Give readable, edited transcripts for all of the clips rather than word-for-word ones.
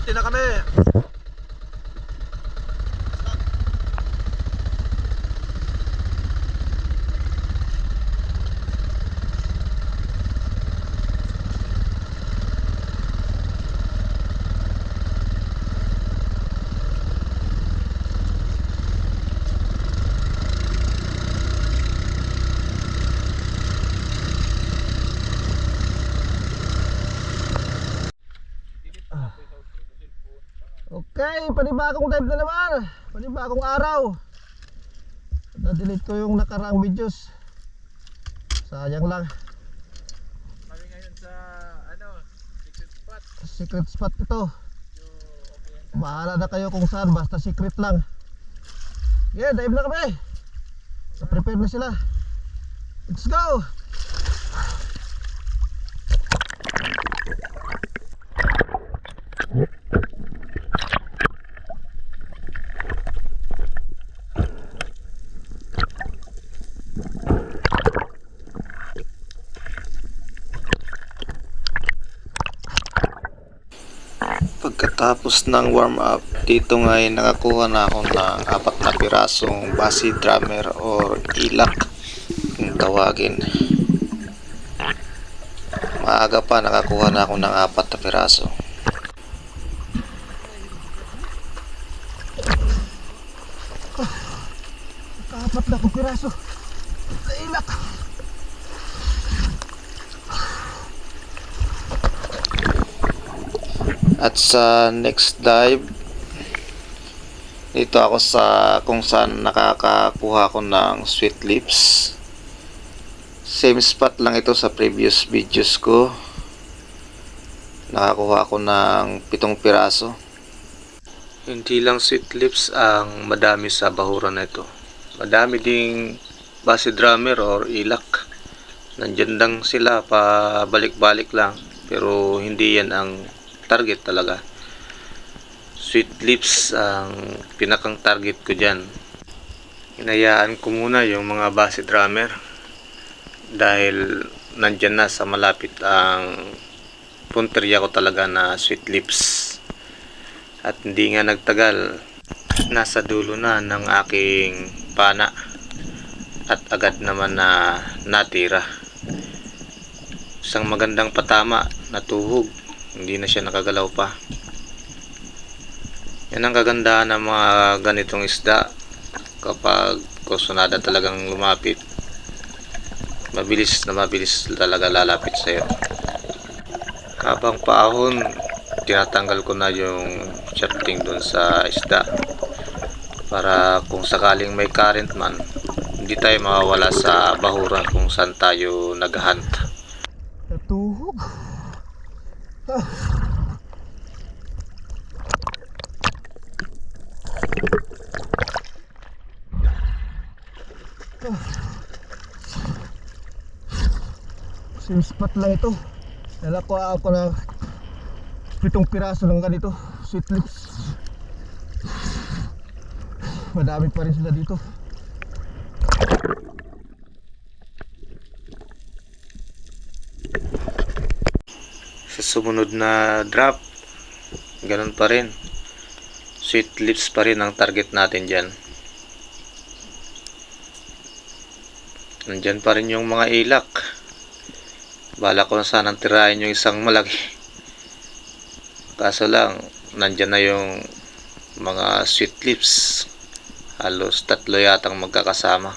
Diskarte na kami. Okay, panibagong dive na naman. Panibagong araw. Na-delete ko yung nakaraang videos. Sayang lang. Kami ngayon sa secret spot. Secret spot ito. Bahala na kayo kung saan, basta secret lang. Yeah, dive na kami. Na-prepare na sila. Let's go. Pagkatapos ng warm up, dito nga ay nakakuha na ako ng 4 na pirasong basi drummer or ilak kung tawagin. Maaga pa nakakuha na ako ng 4 na piraso. Naka-4 na akong piraso na ilak. At sa next dive, dito ako sa kung saan nakakakuha ko ng sweet lips. Same spot lang ito sa previous videos ko. Nakakuha ako ng 7 piraso. Hindi lang sweet lips ang madami sa bahuran na ito. Madami ding basi drummer or ilak. Nandyan lang sila, pabalik-balik lang. Pero hindi yan ang target talaga. Sweet lips ang pinakang target ko dyan. Hinayaan ko muna yung mga basi drummer dahil nandyan na sa malapit ang punteriya ko talaga na sweet lips. At hindi nga nagtagal, nasa dulo na ng aking pana at agad naman na natira. Isang magandang patama, natuhog. Hindi na siya nakagalaw pa. Yan ang kagandahan ng mga ganitong isda. Kapag kusunada talagang lumapit, mabilis talaga lalapit sa'yo. Habang paahon, tinatanggal ko na yung shafting dun sa isda. Para kung sakaling may current man, hindi tayo mawawala sa bahuran kung saan tayo naghunt. Natuhog. Same spot lang ito. Nalakuha ako ng 7 piraso ng ganito sweet lips. Madami pa rin sila dito. Sa sumunod na drop, ganun pa rin, sweet lips pa rin ang target natin dyan. Nandyan pa rin yung mga ilak. Bala ko na sanang tirahin yung isang malaki, kaso lang nandyan na yung mga sweet lips. Halos 3 yatang magkakasama.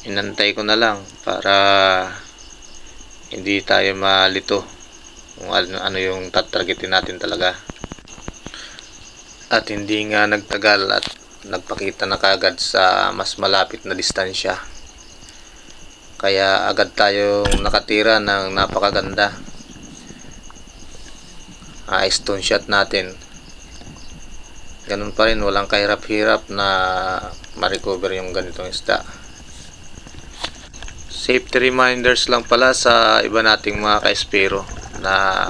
Inantay ko na lang para hindi tayo malito kung ano yung tatargetin natin talaga. At hindi nga nagtagal at nagpakita na kagad sa mas malapit na distansya. Kaya agad tayong nakatira ng napakaganda. Stone shot natin. Ganun pa rin, walang kahirap-hirap na ma-recover yung ganitong isda. Safety reminders lang pala sa iba nating mga ka-espero na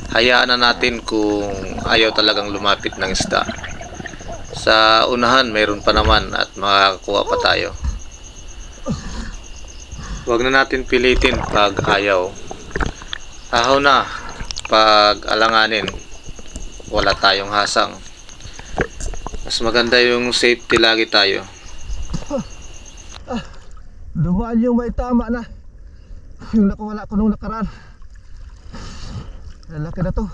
hayaan na natin kung ayaw talagang lumapit ng isda. Sa unahan mayroon pa naman at makakakuha pa tayo. Huwag na natin pilitin pag ayaw. Ahaw na, pag alanganin, wala tayong hasang. Mas maganda yung safety lagi tayo. Dumaan yung may tama na. Yung nakawala ko nung nakaraan. Lalaki na to.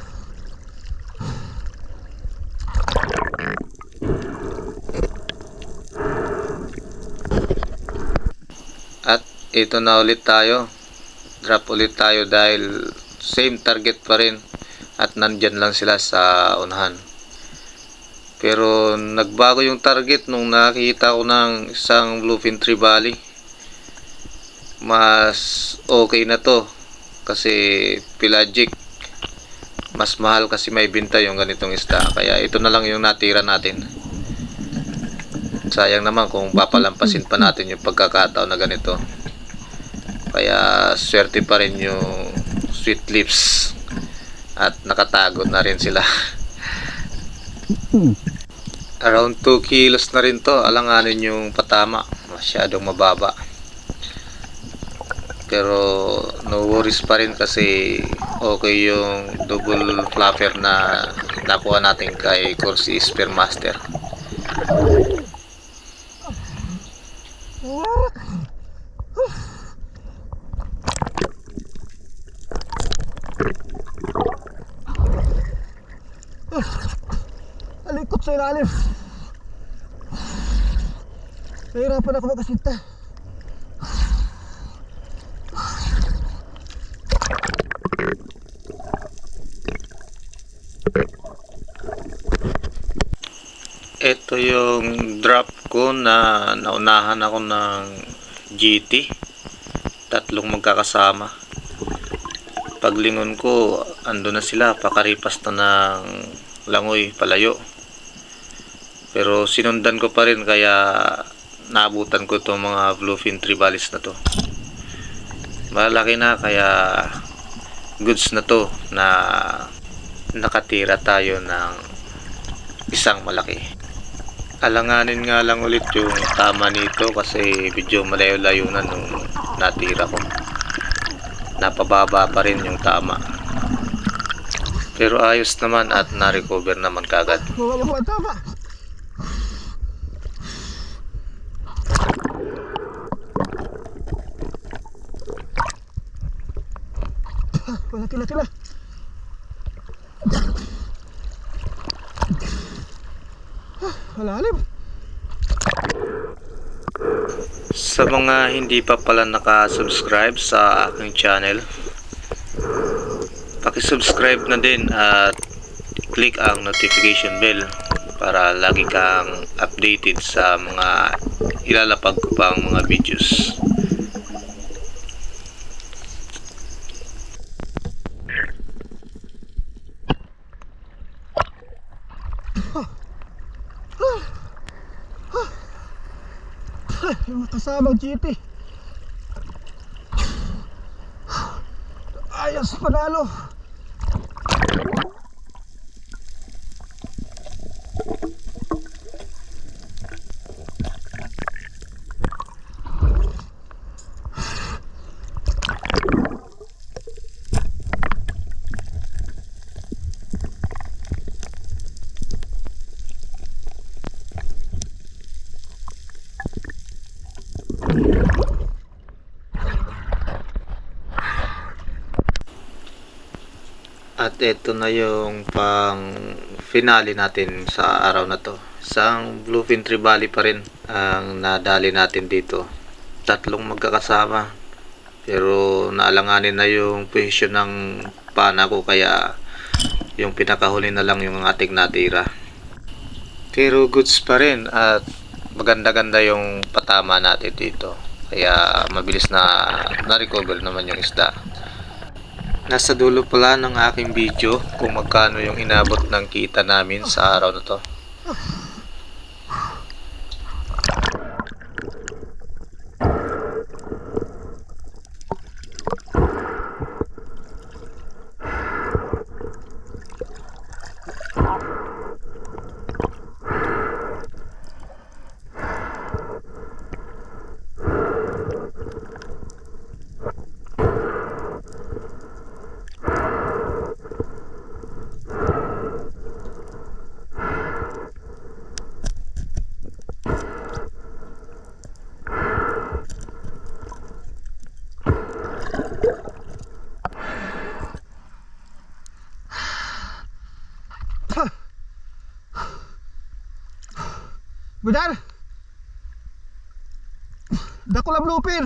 At ito na ulit tayo. Drop ulit tayo dahil same target pa rin. At nandyan lang sila sa unahan. Pero nagbago yung target nung nakita ko ng isang bluefin trevally. Mas okay na to. Kasi pelagic. Mas mahal kasi may binta yung ganitong isda. Kaya ito na lang yung natira natin. Sayang naman kung papalampasin pa natin yung pagkakataon na ganito. Kaya swerte pa rin yung sweet lips. At nakatago na rin sila. Around 2 kilos na rin to. Alanganin yung patama. Masyadong mababa. Pero no worries pa rin kasi okay yung double flapper na nakuha natin kay Corsi Spearmaster. Alikot sa ilalim. Nahirapan ako magkasinta. Ito yung drop ko na naunahan ako ng GT. Tatlong magkakasama. Paglingon ko, ando na sila, pakaripas na ng langoy, palayo. Pero sinundan ko pa rin kaya naabutan ko itong mga bluefin trevallies na to. Malaki na kaya goods na to na nakatira tayo ng isang malaki. Alanganin nga lang ulit yung tama nito kasi medyo malayo-layo na nung natira ko. Napababa pa rin yung tama. Pero ayos naman at na-recover naman kagad. Wala mo ang tama. Laki na. Malalim. Sa mga hindi pa pala nakasubscribe sa aking channel, pakisubscribe na din at click ang notification bell para lagi kang updated sa mga ilalapag ko pang mga videos. Yung kasamang GT. Ayos, panalo. At ito na yung pang finale natin sa araw na to. Isang bluefin trevally pa rin ang nadali natin dito. Tatlong magkakasama. Pero naalanganin na yung position ng pana ko kaya yung pinakahuli na lang yung ating natira. Pero goods pa rin at maganda-ganda yung patama natin dito. Kaya mabilis na recover naman yung isda. Nasa dulo pala ng aking video kung magkano yung inabot ng kita namin sa araw na to. Budar! Dako lang lupin!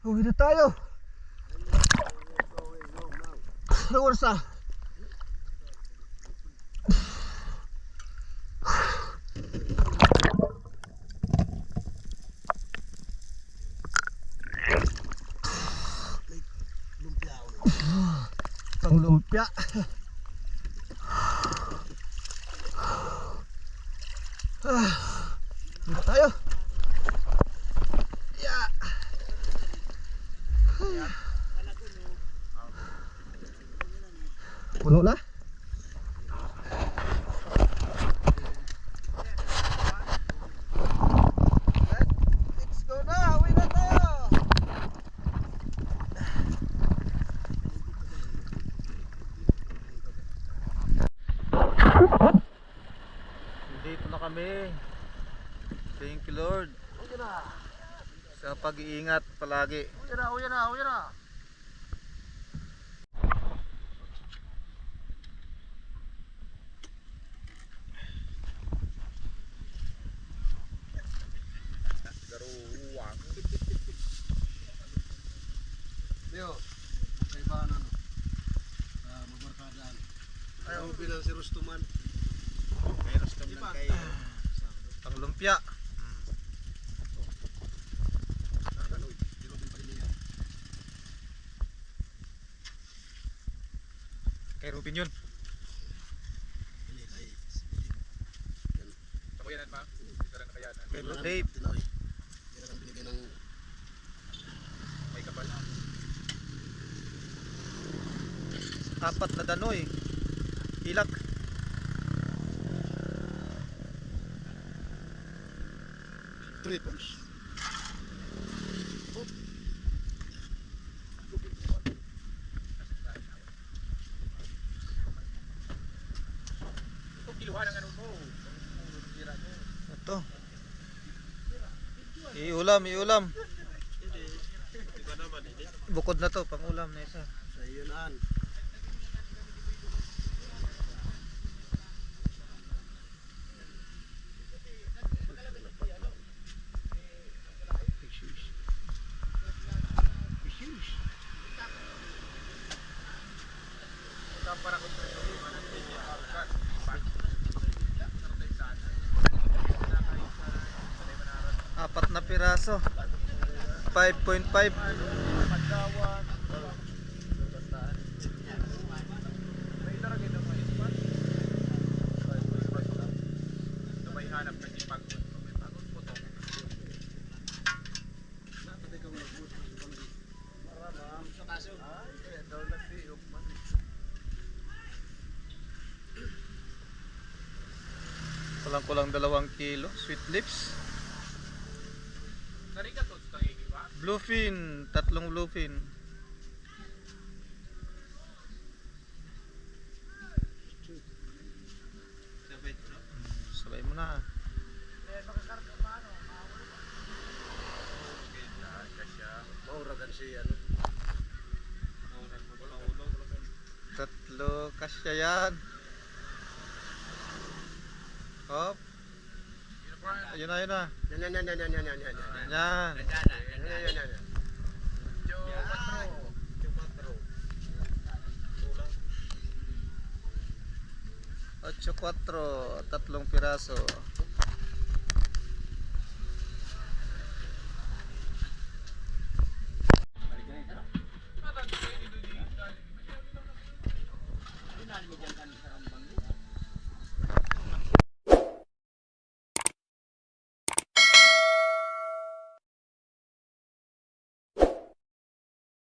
Uwi na tayo! Anong oras na? Pang lumpia. Dito tayo. Yeah. Puno na. Let's go na. Uwi na tayo. Dito na kami. Thank you Lord Uwi na. sa pag-iingat palagi. Uwi na. Uwi na. Uwi na. Garuwang. Leo, kaibahan ano? Magmarkadaan. Ayaw bilang si Rustuman. May Rustam lang kay Pang lumpia. Kay Rubin yun. Kabayanan pa. Dito lang kabayanan. Kay Bro Dave. May kapal. Apat na danoy. Ilak. Triples. Ito kiluhan ang ano mo. Ito. Iulam, iulam. Bukod na to, pang ulam na isa. Sa iyo naan. Apat na piraso. 5.5. May hanap na di pagod. May pagod po to. Kulang-kulang 2 kilo. Sweet lips. Nariga to sa tangi ba? Bluefin. 3 bluefin. Sabay mo na. Mauragan si ano. 3 kasya yan. Hop. Ayun na, ayun na. Yan. 8-4. 3 piraso.